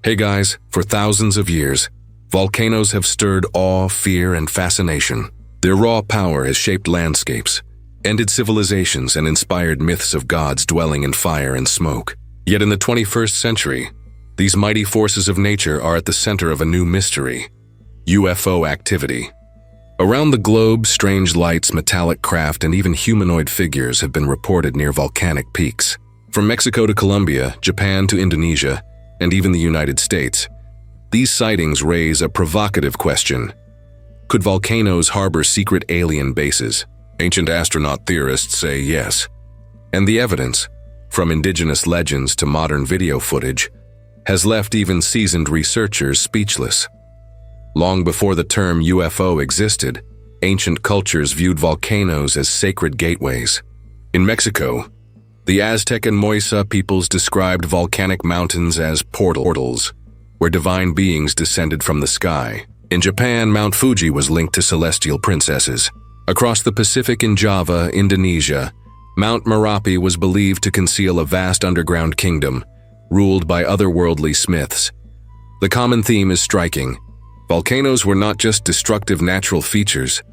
Hey guys, for thousands of years, volcanoes have stirred awe, fear, and fascination. Their raw power has shaped landscapes, ended civilizations, and inspired myths of gods dwelling in fire and smoke. Yet in the 21st century, these mighty forces of nature are at the center of a new mystery: UFO activity. Around the globe, strange lights, metallic craft, and even humanoid figures have been reported near volcanic peaks. From Mexico to Colombia, Japan to Indonesia, and even the United States, these sightings raise a provocative question. Could volcanoes harbor secret alien bases? Ancient astronaut theorists say yes. And the evidence, from indigenous legends to modern video footage, has left even seasoned researchers speechless. Long before the term UFO existed, ancient cultures viewed volcanoes as sacred gateways. In Mexico, the Aztec and Mesa peoples described volcanic mountains as portals, where divine beings descended from the sky. In Japan, Mount Fuji was linked to celestial princesses. Across the Pacific in Java, Indonesia, Mount Merapi was believed to conceal a vast underground kingdom, ruled by otherworldly smiths. The common theme is striking. Volcanoes were not just destructive natural features,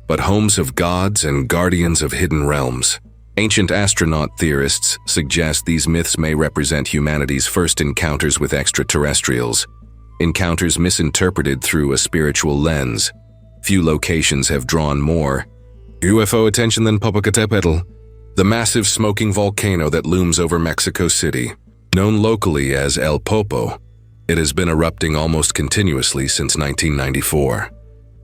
but homes of gods and guardians of hidden realms. Ancient astronaut theorists suggest these myths may represent humanity's first encounters with extraterrestrials, encounters misinterpreted through a spiritual lens. Few locations have drawn more UFO attention than Popocatépetl, the massive smoking volcano that looms over Mexico City. Known locally as El Popo, it has been erupting almost continuously since 1994.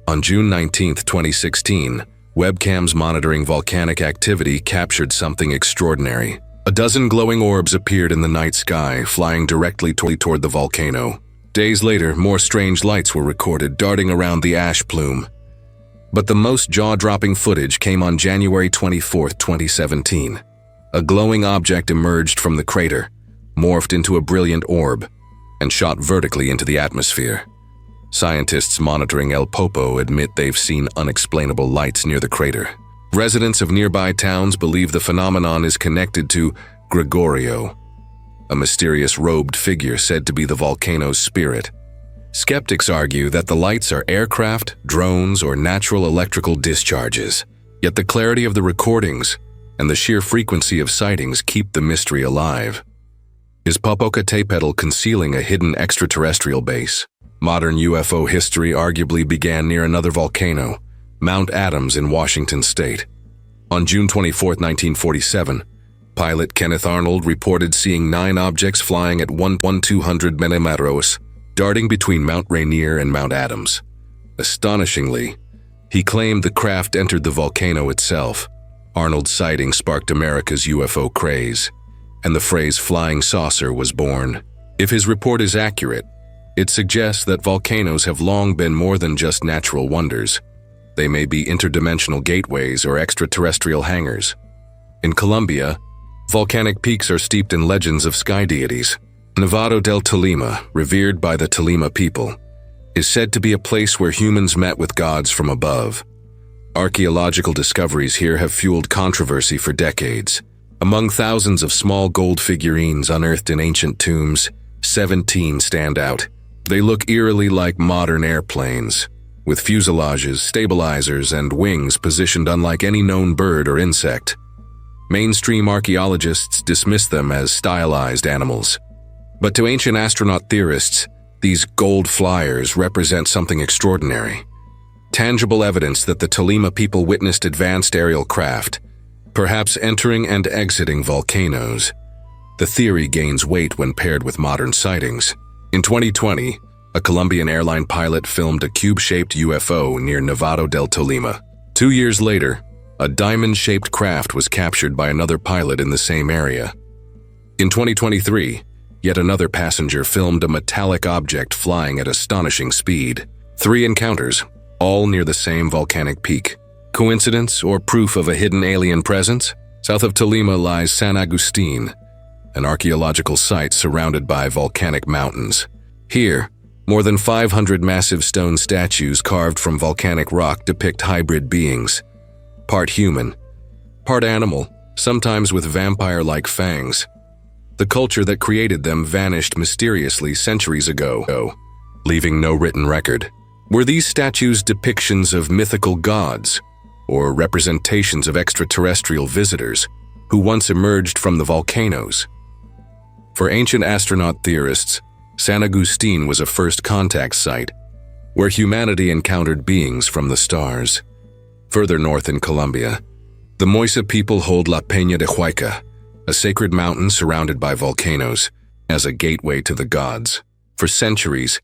On June 19, 2016, webcams monitoring volcanic activity captured something extraordinary. A dozen glowing orbs appeared in the night sky, flying directly toward the volcano. Days later, more strange lights were recorded darting around the ash plume. But the most jaw-dropping footage came on January 24, 2017. A glowing object emerged from the crater, morphed into a brilliant orb, and shot vertically into the atmosphere. Scientists monitoring El Popo admit they've seen unexplainable lights near the crater. Residents of nearby towns believe the phenomenon is connected to Gregorio, a mysterious robed figure said to be the volcano's spirit. Skeptics argue that the lights are aircraft, drones, or natural electrical discharges. Yet the clarity of the recordings and the sheer frequency of sightings keep the mystery alive. Is Popocatépetl concealing a hidden extraterrestrial base? Modern UFO history arguably began near another volcano, Mount Adams in Washington state. On June 24, 1947, pilot Kenneth Arnold reported seeing 9 objects flying at 1,200 meters, darting between Mount Rainier and Mount Adams. Astonishingly, he claimed the craft entered the volcano itself. Arnold's sighting sparked America's UFO craze, and the phrase flying saucer was born. If his report is accurate, it suggests that volcanoes have long been more than just natural wonders. They may be interdimensional gateways or extraterrestrial hangars. In Colombia, volcanic peaks are steeped in legends of sky deities. Nevado del Tolima, revered by the Tolima people, is said to be a place where humans met with gods from above. Archaeological discoveries here have fueled controversy for decades. Among thousands of small gold figurines unearthed in ancient tombs, 17 stand out. They look eerily like modern airplanes, with fuselages, stabilizers, and wings positioned unlike any known bird or insect. Mainstream archaeologists dismiss them as stylized animals. But to ancient astronaut theorists, these gold flyers represent something extraordinary. Tangible evidence that the Tolima people witnessed advanced aerial craft, perhaps entering and exiting volcanoes. The theory gains weight when paired with modern sightings. In 2020, a Colombian airline pilot filmed a cube-shaped UFO near Nevado del Tolima. 2 years later, a diamond-shaped craft was captured by another pilot in the same area. In 2023, yet another passenger filmed a metallic object flying at astonishing speed. 3 encounters, all near the same volcanic peak. Coincidence or proof of a hidden alien presence? South of Tolima lies San Agustin, an archaeological site surrounded by volcanic mountains. Here, more than 500 massive stone statues carved from volcanic rock depict hybrid beings, part human, part animal, sometimes with vampire-like fangs. The culture that created them vanished mysteriously centuries ago, leaving no written record. Were these statues depictions of mythical gods, or representations of extraterrestrial visitors who once emerged from the volcanoes? For ancient astronaut theorists, San Agustin was a first contact site, where humanity encountered beings from the stars. Further north in Colombia, the Mesa people hold La Peña de Huayca, a sacred mountain surrounded by volcanoes, as a gateway to the gods. For centuries,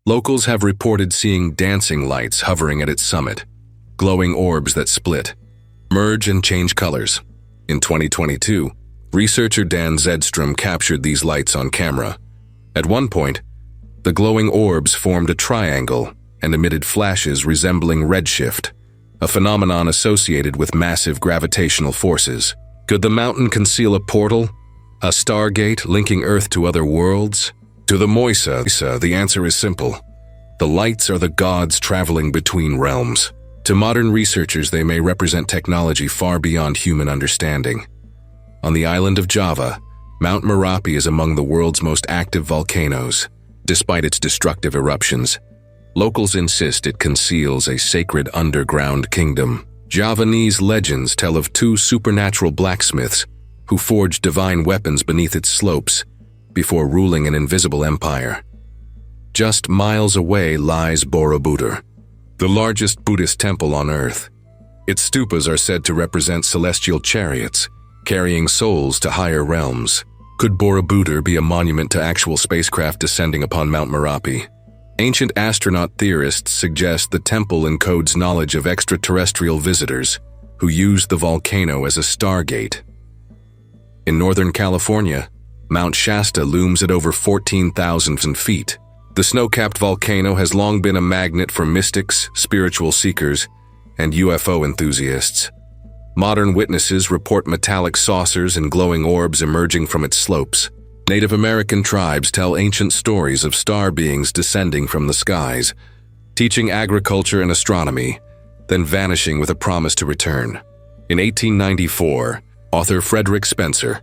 locals have reported seeing dancing lights hovering at its summit, glowing orbs that split, merge and change colors. In 2022, researcher Dan Zedstrom captured these lights on camera. At one point, the glowing orbs formed a triangle and emitted flashes resembling redshift, a phenomenon associated with massive gravitational forces. Could the mountain conceal a portal, a stargate linking Earth to other worlds? To the Mesa, the answer is simple. The lights are the gods traveling between realms. To modern researchers, they may represent technology far beyond human understanding. On the island of Java, Mount Merapi is among the world's most active volcanoes. Despite its destructive eruptions, locals insist it conceals a sacred underground kingdom. Javanese legends tell of two supernatural blacksmiths who forged divine weapons beneath its slopes before ruling an invisible empire. Just miles away lies Borobudur, the largest Buddhist temple on Earth. Its stupas are said to represent celestial chariots, carrying souls to higher realms. Could Borobudur be a monument to actual spacecraft descending upon Mount Merapi? Ancient astronaut theorists suggest the temple encodes knowledge of extraterrestrial visitors who used the volcano as a stargate. In Northern California, Mount Shasta looms at over 14,000 feet. The snow-capped volcano has long been a magnet for mystics, spiritual seekers, and UFO enthusiasts. Modern witnesses report metallic saucers and glowing orbs emerging from its slopes. Native American tribes tell ancient stories of star beings descending from the skies, teaching agriculture and astronomy, then vanishing with a promise to return. In 1894, author Frederick Spencer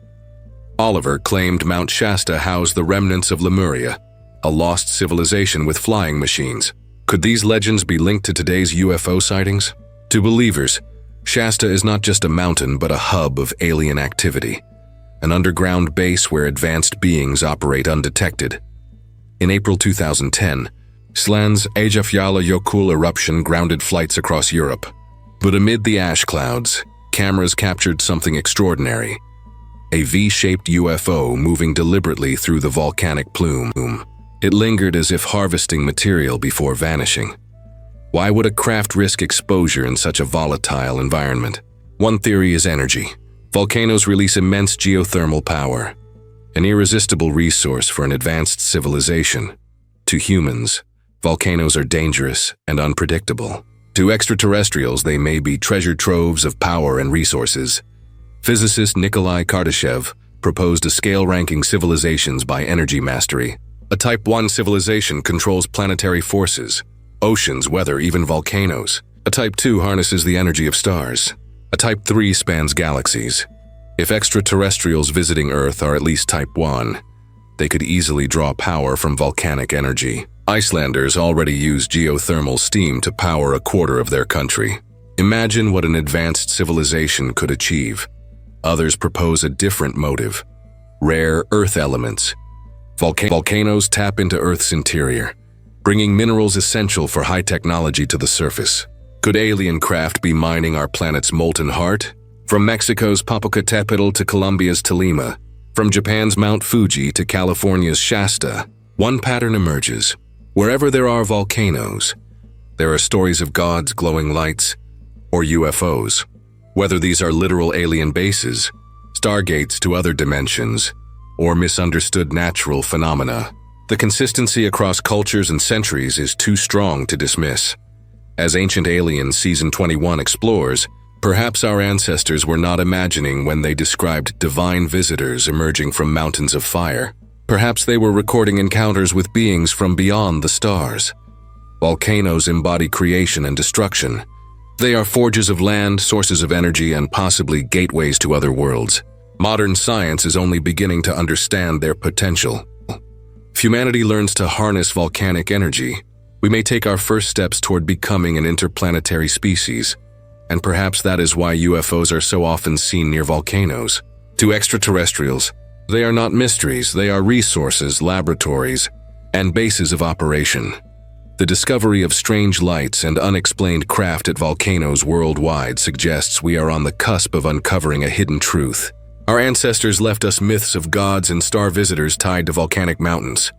Oliver claimed Mount Shasta housed the remnants of Lemuria, a lost civilization with flying machines. Could these legends be linked to today's UFO sightings? To believers, Shasta is not just a mountain but a hub of alien activity, an underground base where advanced beings operate undetected. In April 2010, Slan's Eyjafjallajökull eruption grounded flights across Europe. But amid the ash clouds, cameras captured something extraordinary: a V-shaped UFO moving deliberately through the volcanic plume. It lingered as if harvesting material before vanishing. Why would a craft risk exposure in such a volatile environment? One theory is energy. Volcanoes release immense geothermal power, an irresistible resource for an advanced civilization. To humans, volcanoes are dangerous and unpredictable. To extraterrestrials, they may be treasure troves of power and resources. Physicist Nikolai Kardashev proposed a scale ranking civilizations by energy mastery. A Type 1 civilization controls planetary forces, oceans, weather, even volcanoes. A Type 2 harnesses the energy of stars. A Type 3 spans galaxies. If extraterrestrials visiting Earth are at least Type 1, they could easily draw power from volcanic energy. Icelanders already use geothermal steam to power a quarter of their country. Imagine what an advanced civilization could achieve. Others propose a different motive: rare earth elements. Volcanoes tap into Earth's interior, bringing minerals essential for high technology to the surface. Could alien craft be mining our planet's molten heart? From Mexico's Popocatépetl to Colombia's Tolima, from Japan's Mount Fuji to California's Shasta, one pattern emerges. Wherever there are volcanoes, there are stories of gods, glowing lights, or UFOs. Whether these are literal alien bases, stargates to other dimensions, or misunderstood natural phenomena, the consistency across cultures and centuries is too strong to dismiss. As Ancient Aliens Season 21 explores, perhaps our ancestors were not imagining when they described divine visitors emerging from mountains of fire. Perhaps they were recording encounters with beings from beyond the stars. Volcanoes embody creation and destruction. They are forges of land, sources of energy, and possibly gateways to other worlds. Modern science is only beginning to understand their potential. If humanity learns to harness volcanic energy, we may take our first steps toward becoming an interplanetary species, and perhaps that is why UFOs are so often seen near volcanoes. To extraterrestrials, they are not mysteries, they are resources, laboratories, and bases of operation. The discovery of strange lights and unexplained craft at volcanoes worldwide suggests we are on the cusp of uncovering a hidden truth. Our ancestors left us myths of gods and star visitors tied to volcanic mountains.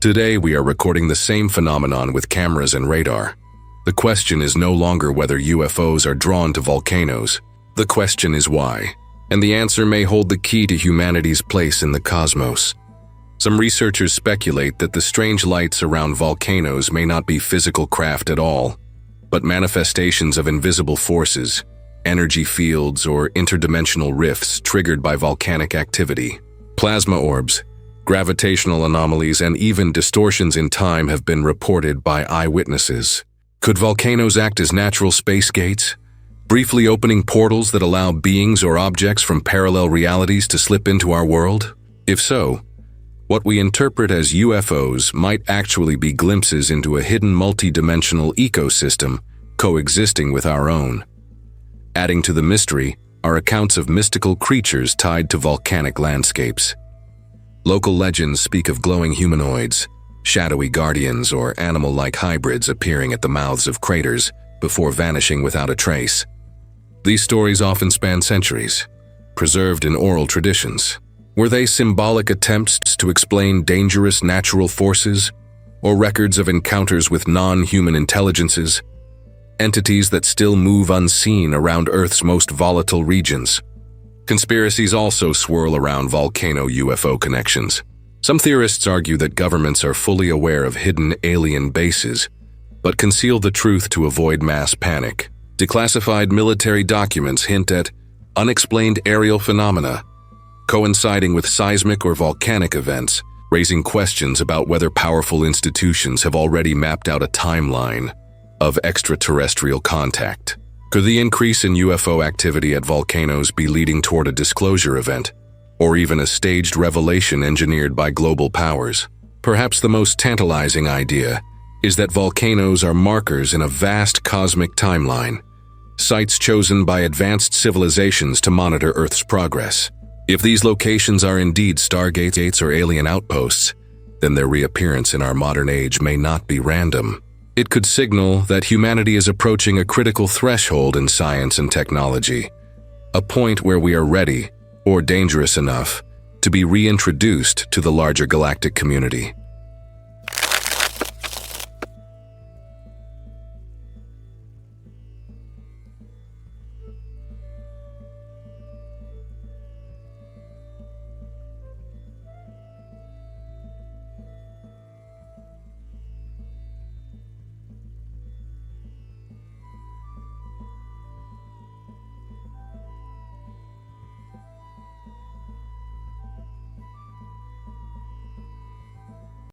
Today, we are recording the same phenomenon with cameras and radar. The question is no longer whether UFOs are drawn to volcanoes. The question is why, and the answer may hold the key to humanity's place in the cosmos. Some researchers speculate that the strange lights around volcanoes may not be physical craft at all, but manifestations of invisible forces, energy fields, or interdimensional rifts triggered by volcanic activity. Plasma orbs, gravitational anomalies, and even distortions in time have been reported by eyewitnesses. Could volcanoes act as natural space gates, briefly opening portals that allow beings or objects from parallel realities to slip into our world? If so, what we interpret as UFOs might actually be glimpses into a hidden multi-dimensional ecosystem coexisting with our own. Adding to the mystery are accounts of mystical creatures tied to volcanic landscapes. Local legends speak of glowing humanoids, shadowy guardians, or animal-like hybrids appearing at the mouths of craters before vanishing without a trace. These stories often span centuries, preserved in oral traditions. Were they symbolic attempts to explain dangerous natural forces, or records of encounters with non-human intelligences, entities that still move unseen around Earth's most volatile regions? Conspiracies also swirl around volcano UFO connections. Some theorists argue that governments are fully aware of hidden alien bases, but conceal the truth to avoid mass panic. Declassified military documents hint at unexplained aerial phenomena, coinciding with seismic or volcanic events, raising questions about whether powerful institutions have already mapped out a timeline of extraterrestrial contact. Could the increase in UFO activity at volcanoes be leading toward a disclosure event, or even a staged revelation engineered by global powers? Perhaps the most tantalizing idea is that volcanoes are markers in a vast cosmic timeline, sites chosen by advanced civilizations to monitor Earth's progress. If these locations are indeed stargates or alien outposts, then their reappearance in our modern age may not be random. It could signal that humanity is approaching a critical threshold in science and technology, a point where we are ready, or dangerous enough, to be reintroduced to the larger galactic community.